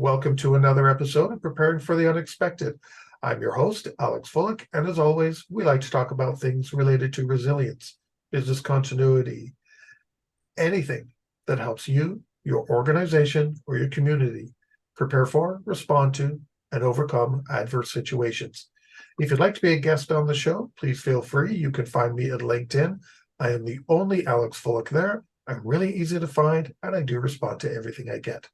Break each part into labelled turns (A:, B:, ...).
A: Welcome to another episode of Preparing for the Unexpected. I'm your host, Alex Fullick, and as always, we like to talk about things related to resilience, business continuity, anything that helps you, your organization, or your community prepare for, respond to, and overcome adverse situations. If you'd like to be a guest on the show, please feel free. You can find me at LinkedIn. I am the only Alex Fullick there. I'm really easy to find, and I do respond to everything I get.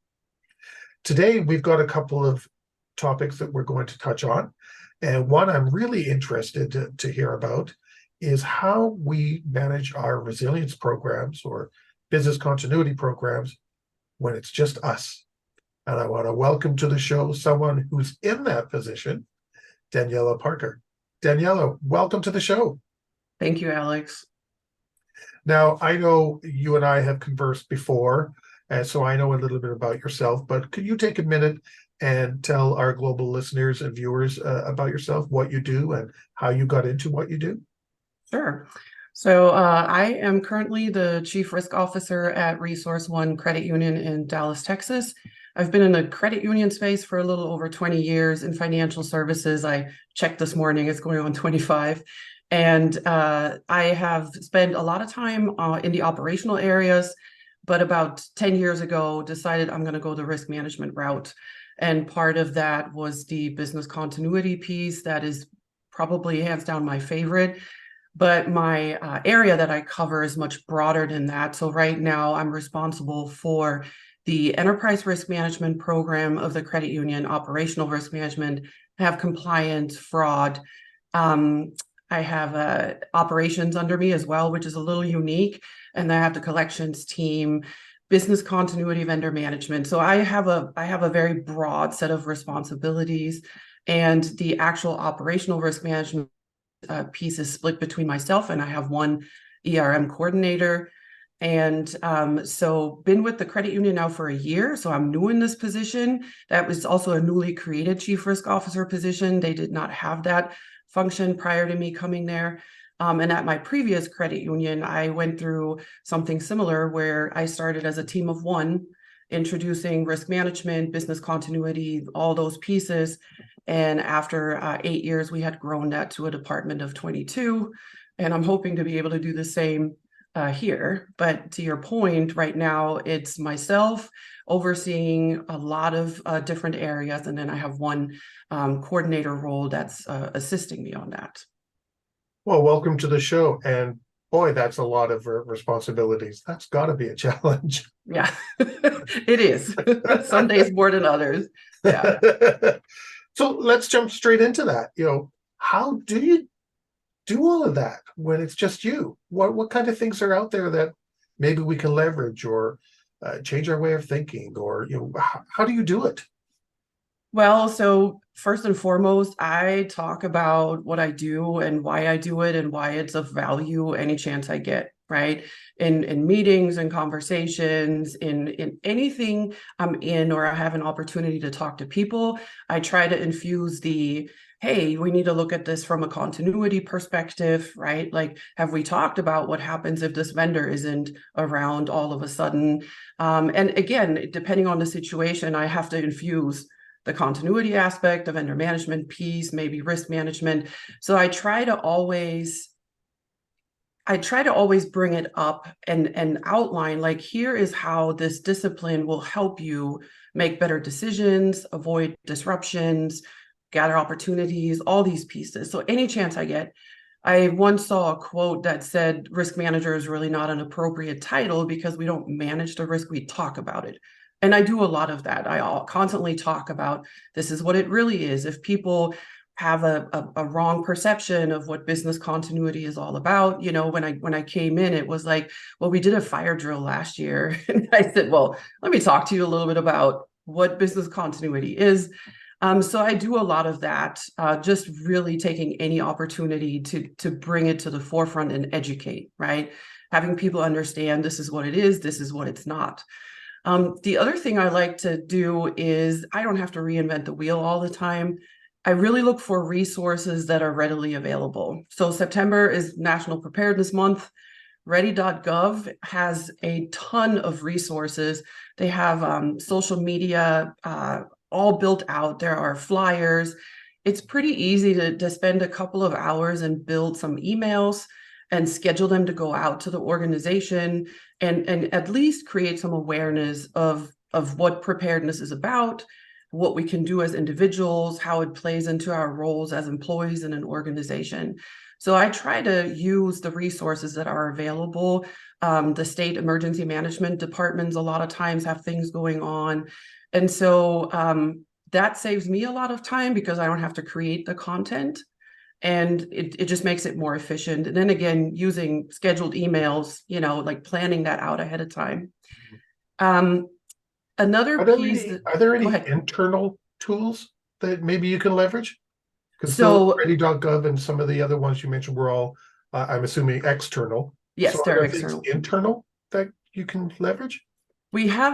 A: Today, we've got a couple of topics that we're going to touch on. And one I'm really interested to hear about is how we manage our resilience programs or business continuity programs when it's just us. And I want to welcome to the show someone who's in that position, Daniela Parker. Daniela, welcome to the show.
B: Thank you, Alex.
A: Now, I know you and I have conversed before, and so I know a little bit about yourself, but could you take a minute and tell our global listeners and viewers about yourself, what you do, and how you got into what you do?
B: Sure. So I am currently the Chief Risk Officer at Resource One Credit Union in Dallas, Texas. I've been in the credit union space for a little over 20 years. In financial services, I checked this morning, it's going on 25. And I have spent a lot of time in the operational areas, but about 10 years ago, decided I'm going to go the risk management route. And part of that was the business continuity piece. That is probably hands down my favorite. But my area that I cover is much broader than that. So right now, I'm responsible for the enterprise risk management program of the credit union, operational risk management, have compliance, fraud. I have operations under me as well, which is a little unique. And I have the collections team, business continuity, vendor management. So I have a very broad set of responsibilities, and the actual operational risk management piece is split between myself and I have one ERM coordinator. And so been with the credit union now for a year. So I'm new in this position. That was also a newly created chief risk officer position. They did not have that function prior to me coming there. And at my previous credit union, I went through something similar where I started as a team of one, introducing risk management, business continuity, all those pieces. And after 8 years, we had grown that to a department of 22. And I'm hoping to be able to do the same here. But to your point, right now, it's myself overseeing a lot of different areas. And then I have one coordinator role that's assisting me on that.
A: Well, welcome to the show. And boy, that's a lot of responsibilities. That's got to be a challenge.
B: Yeah, it is. Some days more than others. Yeah.
A: So let's jump straight into that. How do you do all of that when it's just you? What kind of things are out there that maybe we can leverage or change our way of thinking, or how do you do it?
B: Well, so first and foremost, I talk about what I do and why I do it and why it's of value any chance I get, right? In meetings and conversations, in anything I'm in or I have an opportunity to talk to people, I try to infuse hey, we need to look at this from a continuity perspective, right? Like, have we talked about what happens if this vendor isn't around all of a sudden? And again, depending on the situation, I have to infuse the continuity aspect, the vendor management piece, maybe risk management. So I try to always bring it up and outline, like, here is how this discipline will help you make better decisions, avoid disruptions, gather opportunities, all these pieces. So any chance I get, I once saw a quote that said, risk manager is really not an appropriate title because we don't manage the risk, we talk about it. And I do a lot of that. I constantly talk about, this is what it really is. If people have a wrong perception of what business continuity is all about, when I came in, it was like, well, we did a fire drill last year. And I said, well, let me talk to you a little bit about what business continuity is. So I do a lot of that, just really taking any opportunity to bring it to the forefront and educate, right? Having people understand this is what it is, this is what it's not. The other thing I like to do is I don't have to reinvent the wheel all the time. I really look for resources that are readily available. So September is National Preparedness Month. Ready.gov has a ton of resources. They have social media all built out. There are flyers. It's pretty easy to spend a couple of hours and build some emails and schedule them to go out to the organization and at least create some awareness of what preparedness is about, what we can do as individuals, how it plays into our roles as employees in an organization. So I try to use the resources that are available. The state emergency management departments a lot of times have things going on. And so that saves me a lot of time because I don't have to create the content, and it just makes it more efficient. And then again, using scheduled emails, like planning that out ahead of time. Another piece
A: Are there
B: go
A: any
B: ahead.
A: internal tools that maybe you can leverage? Because the
B: So
A: ready.gov and some of the other ones you mentioned were all, I'm assuming, external.
B: yes,
A: So are
B: they're
A: there things
B: external.
A: internal that you can leverage?
B: We have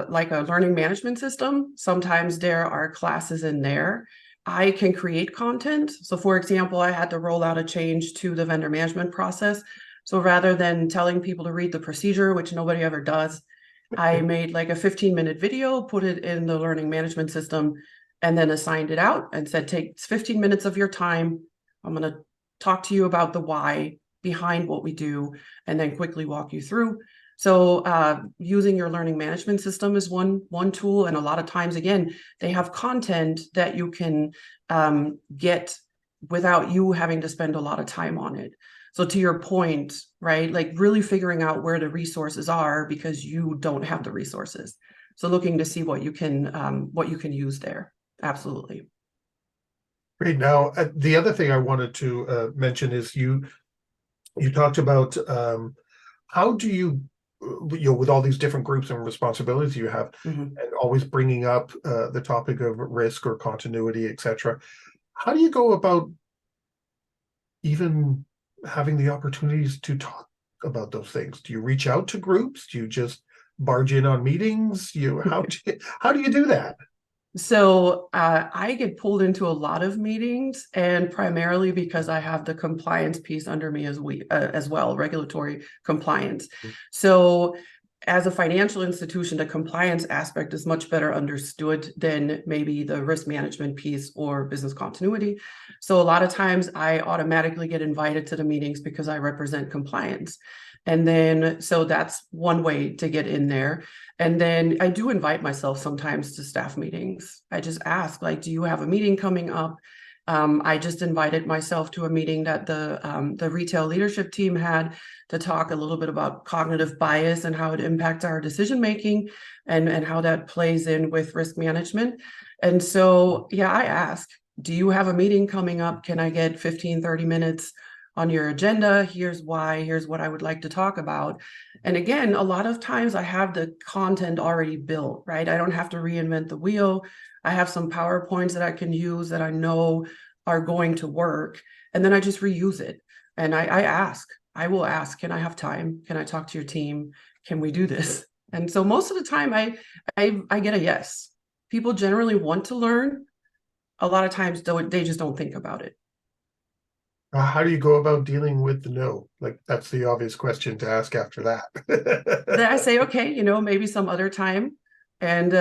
B: like a learning management system. Sometimes there are classes in there. I can create content. So for example, I had to roll out a change to the vendor management process. So rather than telling people to read the procedure, which nobody ever does, I made like a 15-minute video, put it in the learning management system, and then assigned it out and said, take 15 minutes of your time. I'm going to talk to you about the why behind what we do, and then quickly walk you through. So using your learning management system is one tool. And a lot of times, again, they have content that you can get without you having to spend a lot of time on it. So to your point, right, like really figuring out where the resources are because you don't have the resources. So looking to see what you can use there. Absolutely.
A: Great. Now, the other thing I wanted to mention is you talked about how do you, with all these different groups and responsibilities you have,
B: Mhm.
A: and always bringing up the topic of risk or continuity, etc. How do you go about even having the opportunities to talk about those things? Do you reach out to groups? Do you just barge in on meetings? How do you do that?
B: So I get pulled into a lot of meetings, and primarily because I have the compliance piece under me as well, regulatory compliance. So as a financial institution, the compliance aspect is much better understood than maybe the risk management piece or business continuity. So a lot of times I automatically get invited to the meetings because I represent compliance. And then, so that's one way to get in there. And then I do invite myself sometimes to staff meetings. I just ask, like, do you have a meeting coming up? I just invited myself to a meeting that the retail leadership team had to talk a little bit about cognitive bias and how it impacts our decision making and how that plays in with risk management. And so, yeah, I ask, do you have a meeting coming up? Can I get 15, 30 minutes on your agenda? Here's why, here's what I would like to talk about. And again, a lot of times I have the content already built, right? I don't have to reinvent the wheel. I have some PowerPoints that I can use that I know are going to work. And then I just reuse it. And I will ask, can I have time? Can I talk to your team? Can we do this? And so most of the time I get a yes. People generally want to learn. A lot of times they just don't think about it.
A: How do you go about dealing with the no? Like, that's the obvious question to ask after
B: Then I
A: that.
B: say, okay, maybe some other time. And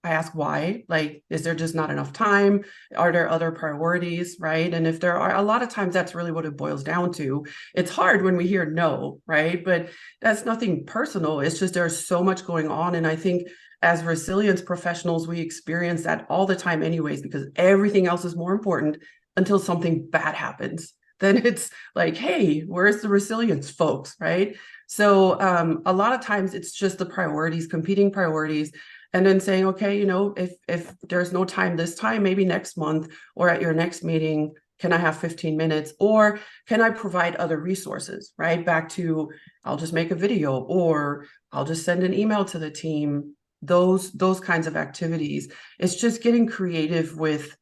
B: I ask why, like, is there just not enough time? Are there other priorities, right? And if there are, a lot of times that's really what it boils down to. It's hard when we hear no, right? But that's nothing personal. It's just there's so much going on. And I think as resilience professionals, we experience that all the time anyways, because everything else is more important until something bad happens. Then it's like, hey, where's the resilience folks, right? So a lot of times it's just the priorities, competing priorities, and then saying, okay, if there's no time this time, maybe next month or at your next meeting, can I have 15 minutes? Or can I provide other resources, right? Back to, I'll just make a video or I'll just send an email to the team. Those kinds of activities. It's just getting creative with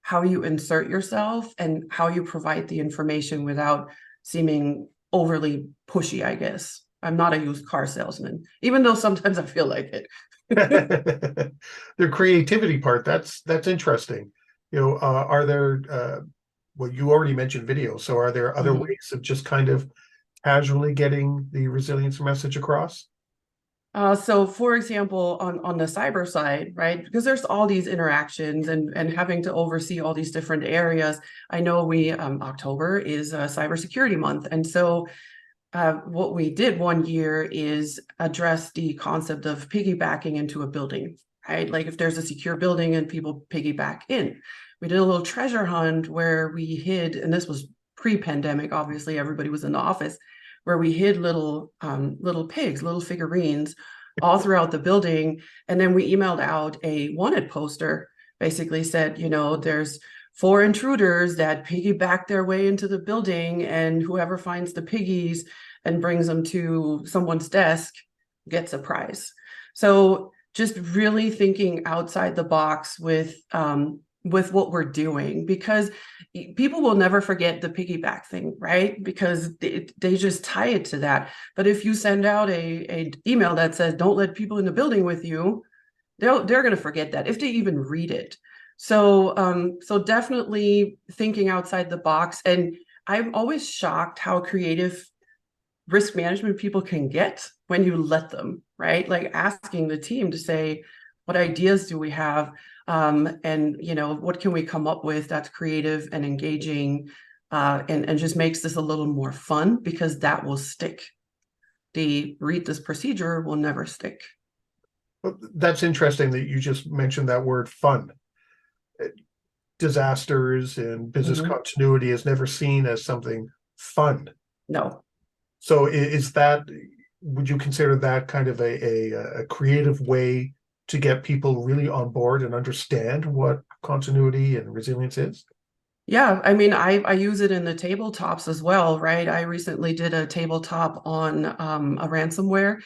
B: how you insert yourself and how you provide the information without seeming overly pushy, I guess. I'm not a used car salesman, even though sometimes I feel like it.
A: The creativity part, that's interesting. Are there well, you already mentioned video, so are there other
B: Mhm.
A: ways of just kind of casually getting the resilience message across?
B: So for example, on the cyber side, right, because there's all these interactions and having to oversee all these different areas. I know we October is cybersecurity month. And so what we did one year is address the concept of piggybacking into a building, right? Like if there's a secure building and people piggyback in. We did a little treasure hunt where we hid, and this was pre-pandemic, obviously everybody was in the office, where we hid little pigs, little figurines all throughout the building. And then we emailed out a wanted poster, basically said, you know, there's 4 intruders that piggyback their way into the building, and whoever finds the piggies and brings them to someone's desk gets a prize. So just really thinking outside the box with what we're doing, because people will never forget the piggyback thing, right? Because they just tie it to that. But if you send out a email that says, don't let people in the building with you, they're going to forget that if they even read it. So definitely thinking outside the box. And I'm always shocked how creative risk management people can get when you let them, right? Like asking the team to say, what ideas do we have? And you know, what can we come up with that's creative and engaging, and just makes this a little more fun, because that will stick. The read this procedure will never stick.
A: That's interesting that you just mentioned that word fun. Disasters and business
B: Mhm.
A: continuity is never seen as something fun.
B: No.
A: So is that, would you consider that kind of a creative way to get people really on board and understand what continuity and resilience is?
B: Yeah, I mean, I use it in the tabletops as well, right? I recently did a tabletop on a ransomware,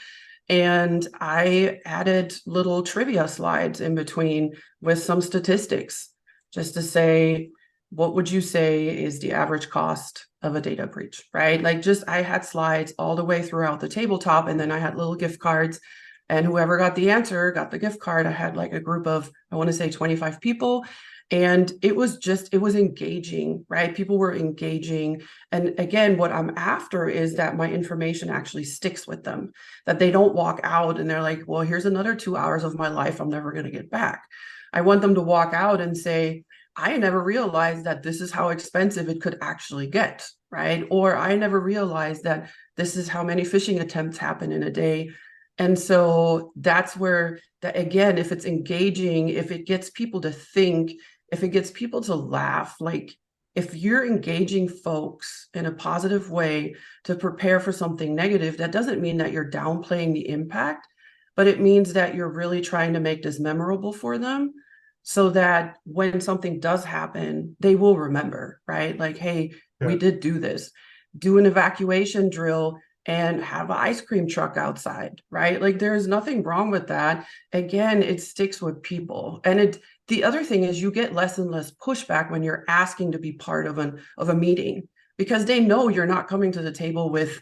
B: and I added little trivia slides in between with some statistics, just to say, what would you say is the average cost of a data breach, right? Like just I had slides all the way throughout the tabletop, and then I had little gift cards, and whoever got the answer got the gift card. I had like a group of, I want to say 25 people. And it was engaging, right? People were engaging. And again, what I'm after is that my information actually sticks with them, that they don't walk out and they're like, well, here's another 2 hours of my life I'm never going to get back. I want them to walk out and say, I never realized that this is how expensive it could actually get, right? Or I never realized that this is how many phishing attempts happen in a day. And so that's where that, again, if it's engaging, if it gets people to think, if it gets people to laugh, like if you're engaging folks in a positive way to prepare for something negative, that doesn't mean that you're downplaying the impact, but it means that you're really trying to make this memorable for them, so that when something does happen, they will remember, right? Like, hey, we
A: Yeah.
B: did do this. Do an evacuation drill and have an ice cream truck outside, right? Like there's nothing wrong with that. Again, it sticks with people. And the other thing is you get less and less pushback when you're asking to be part of a meeting, because they know you're not coming to the table with,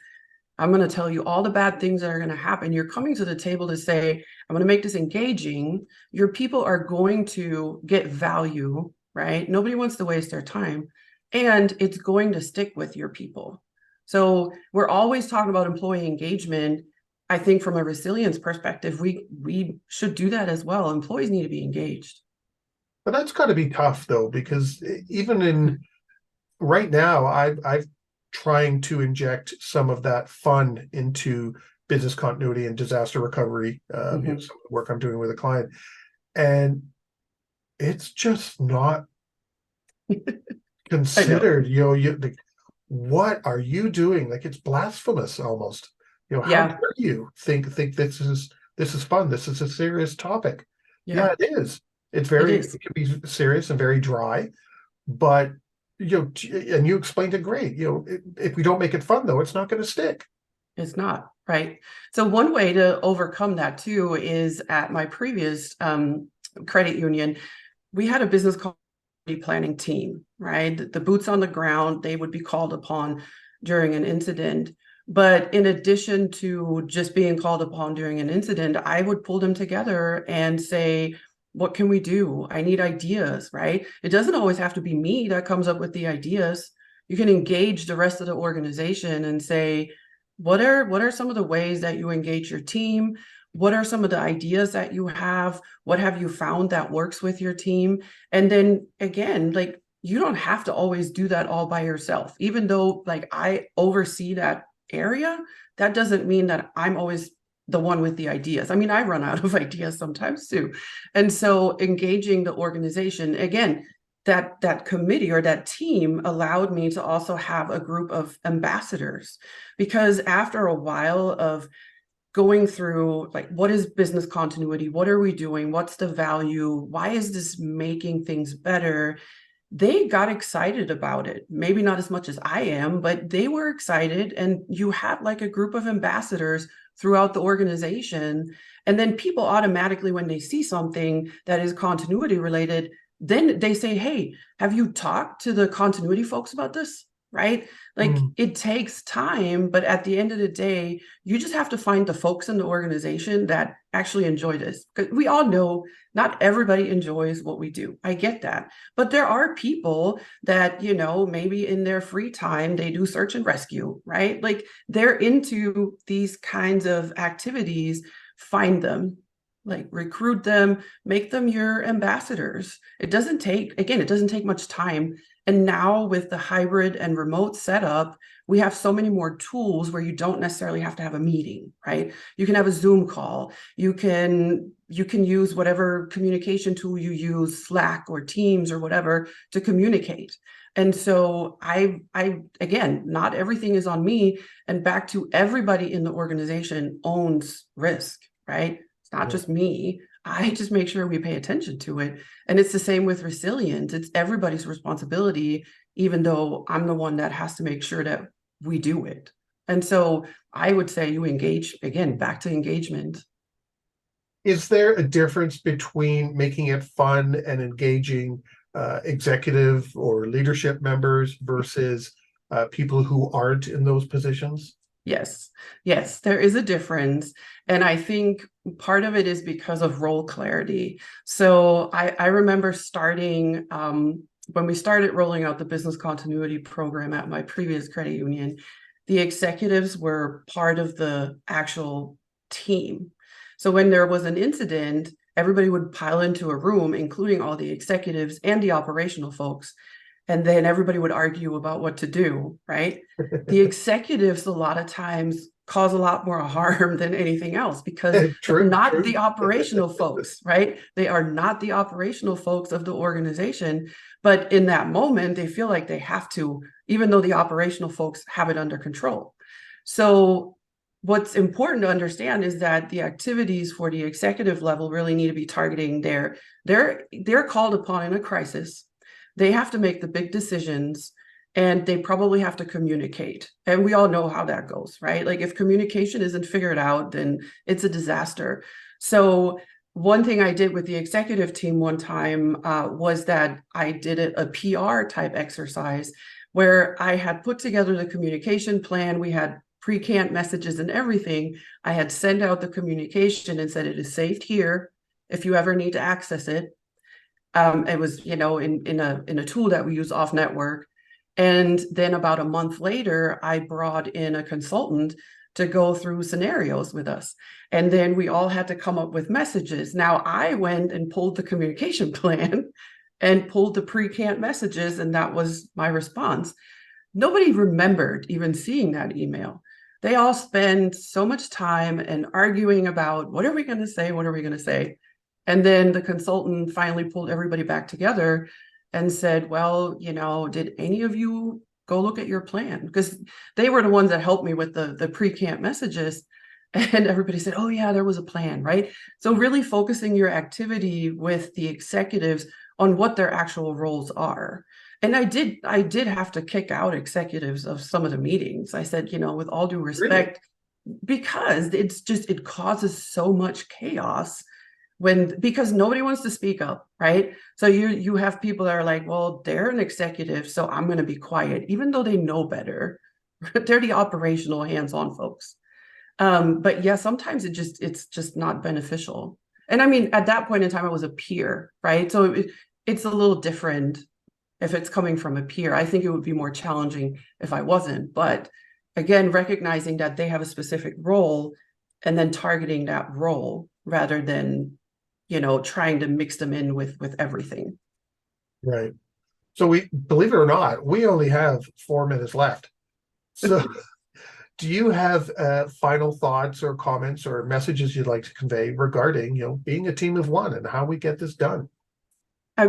B: I'm going to tell you all the bad things that are going to happen. You're coming to the table to say, I'm going to make this engaging. Your people are going to get value, right? Nobody wants to waste their time. And it's going to stick with your people. So we're always talking about employee engagement. I think from a resilience perspective, we should do that as well. Employees need to be engaged.
A: But that's got to be tough though, because even in right now, I've trying to inject some of that fun into business continuity and disaster recovery,
B: Mhm.
A: some of the work I'm doing with a client, and it's just not
B: I know.
A: considered. Like, what are you doing? Like it's blasphemous almost. How
B: Yeah.
A: dare you think this is fun? This is a serious topic.
B: Yeah.
A: Yeah, it is.
B: It is.
A: It can be serious and very dry, but and you explained it great. If we don't make it fun though, it's not going to stick.
B: It's not, right? So one way to overcome that too is at my previous credit union, we had a business continuity planning team, right? The boots on the ground, they would be called upon during an incident. But in addition to just being called upon during an incident, I would pull them together and say, what can we do? I need ideas, right? It doesn't always have to be me that comes up with the ideas. You can engage the rest of the organization and say, what are some of the ways that you engage your team? What are some of the ideas that you have? What have you found that works with your team? And then again, like, you don't have to always do that all by yourself. Even though like I oversee that area, that doesn't mean that I'm always the one with the ideas. I mean, I run out of ideas sometimes too. And so engaging the organization, again, that committee or that team allowed me to also have a group of ambassadors, because after a while of going through like, what is business continuity, what are we doing, what's the value, why is this making things better, they got excited about it. Maybe not as much as I am, but they were excited. And you have like a group of ambassadors throughout the organization. And then people automatically, when they see something that is continuity related, then they say, hey, have you talked to the continuity folks about this? Right? Like, it takes time, but at the end of the day, you just have to find the folks in the organization that actually enjoy this. Because we all know not everybody enjoys what we do. I get that. But there are people that, you know, maybe in their free time, they do search and rescue, right? Like, they're into these kinds of activities. Find them, like recruit them, make them your ambassadors. It doesn't take, again, it doesn't take much time. And now with the hybrid and remote setup, we have so many more tools where you don't necessarily have to have a meeting, right? You can have a Zoom call. You can use whatever communication tool you use, Slack or Teams or whatever, to communicate. And so I again, not everything is on me. And back to everybody in the organization owns risk, right? It's not just me. I just make sure we pay attention to it. And it's the same with resilience. It's everybody's responsibility, even though I'm the one that has to make sure that we do it. And so I would say you engage, again, back to engagement.
A: Is there a difference between making it fun and engaging executive or leadership members versus people who aren't in those positions?
B: Yes, yes, there is a difference. And I think part of it is because of role clarity. So I remember starting, when we started rolling out the business continuity program at my previous credit union, the executives were part of the actual team. So when there was an incident, everybody would pile into a room, including all the executives and the operational folks. And then everybody would argue about what to do, right? The executives a lot of times cause a lot more harm than anything else, because they're not the operational folks, right? They are not the operational folks of the organization. But in that moment, they feel like they have to, even though the operational folks have it under control. So what's important to understand is that the activities for the executive level really need to be targeting they're called upon in a crisis. They have to make the big decisions, and they probably have to communicate. And we all know how that goes, right? Like, if communication isn't figured out, then it's a disaster. So one thing I did with the executive team one time was that I did a PR type exercise where I had put together the communication plan. We had pre-canned messages and everything. I had sent out the communication and said, it is saved here if you ever need to access it. It was, you know, in a tool that we use off network. And then about a month later, I brought in a consultant to go through scenarios with us. And then we all had to come up with messages. Now I went and pulled the communication plan and pulled the pre-canned messages, and that was my response. Nobody remembered even seeing that email. They all spend so much time and arguing about, what are we going to say? What are we going to say? And then the consultant finally pulled everybody back together and said, well, you know, did any of you go look at your plan? Because they were the ones that helped me with the pre-canned messages. And everybody said, oh yeah, there was a plan, right? So really focusing your activity with the executives on what their actual roles are. And I did have to kick out executives of some of the meetings. I said, you know, with all due respect, because it causes so much chaos because nobody wants to speak up, right? So you have people that are like, well, they're an executive, so I'm going to be quiet, even though they know better. They're the operational hands-on folks. But yeah, sometimes it's just not beneficial. And I mean, at that point in time, I was a peer, right? So it's a little different if it's coming from a peer. I think it would be more challenging if I wasn't. But again, recognizing that they have a specific role, and then targeting that role rather than, trying to mix them in with everything.
A: Right. So we, believe it or not, we only have 4 minutes left. So do you have final thoughts or comments or messages you'd like to convey regarding, being a team of one and how we get this done?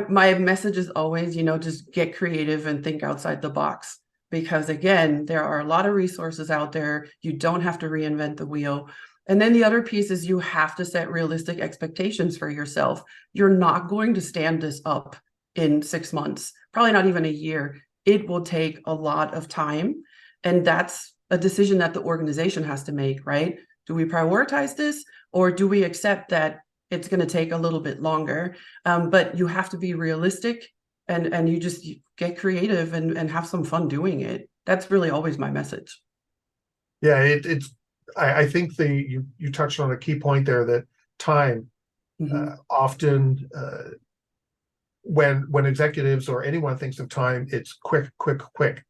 B: My message is always, just get creative and think outside the box. Because again, there are a lot of resources out there. You don't have to reinvent the wheel. And then the other piece is you have to set realistic expectations for yourself. You're not going to stand this up in 6 months, probably not even a year. It will take a lot of time. And that's a decision that the organization has to make, right? Do we prioritize this, or do we accept that it's going to take a little bit longer? But you have to be realistic, and you just get creative and have some fun doing it. That's really always my message.
A: Yeah, I think you touched on a key point there, that time often when executives or anyone thinks of time, it's quick, quick, quick.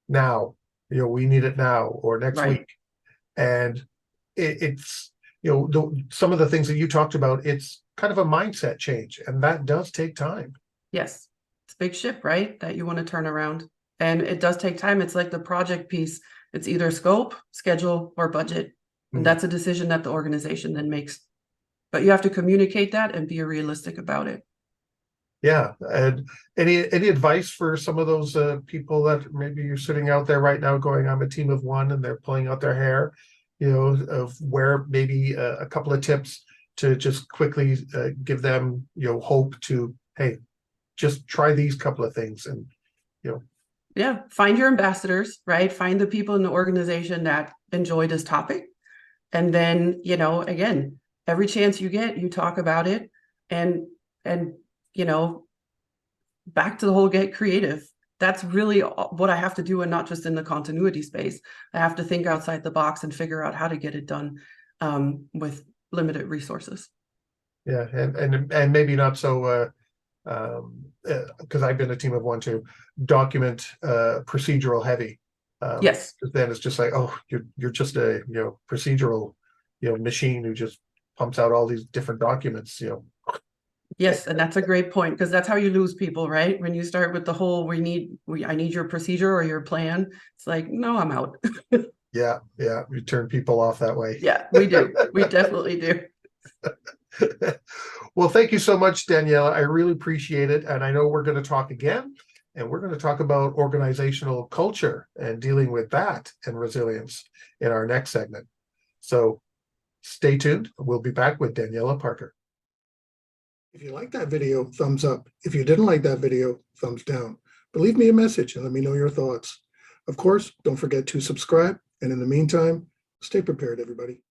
A: Now, we need it now or next
B: Right.
A: week. And it's, some of the things that you talked about, it's kind of a mindset change, and that does take time.
B: Yes. It's a big ship, right? That you want to turn around. And it does take time. It's like the project piece. It's either scope, schedule, or budget. And that's a decision that the organization then makes. But you have to communicate that and be realistic about it.
A: Yeah. And any advice for some of those people that maybe you're sitting out there right now going, I'm a team of one, and they're pulling out their hair, of where maybe a couple of tips to just quickly give them, hope to, hey, just try these couple of things, and
B: yeah, find your ambassadors, right? Find the people in the organization that enjoy this topic. And then, again, every chance you get, you talk about it, and back to the whole get creative. That's really what I have to do, and not just in the continuity space. I have to think outside the box and figure out how to get it done with limited resources.
A: Yeah, and maybe not so because I've been a team of one too, document procedural heavy.
B: Yes.
A: Then it's just like, oh, you're just a procedural machine who just pumps out all these different documents.
B: Yes, and that's a great point, because that's how you lose people, right? When you start with the whole I need your procedure or your plan. It's like, no, I'm out.
A: Yeah, we turn people off that way.
B: Yeah, we do. We definitely do.
A: Well, thank you so much, Daniela. I really appreciate it. And I know we're going to talk again, and we're going to talk about organizational culture and dealing with that and resilience in our next segment. So stay tuned. We'll be back with Daniela Parker. If you liked that video, thumbs up. If you didn't like that video, thumbs down. But leave me a message and let me know your thoughts. Of course, don't forget to subscribe. And in the meantime, stay prepared, everybody.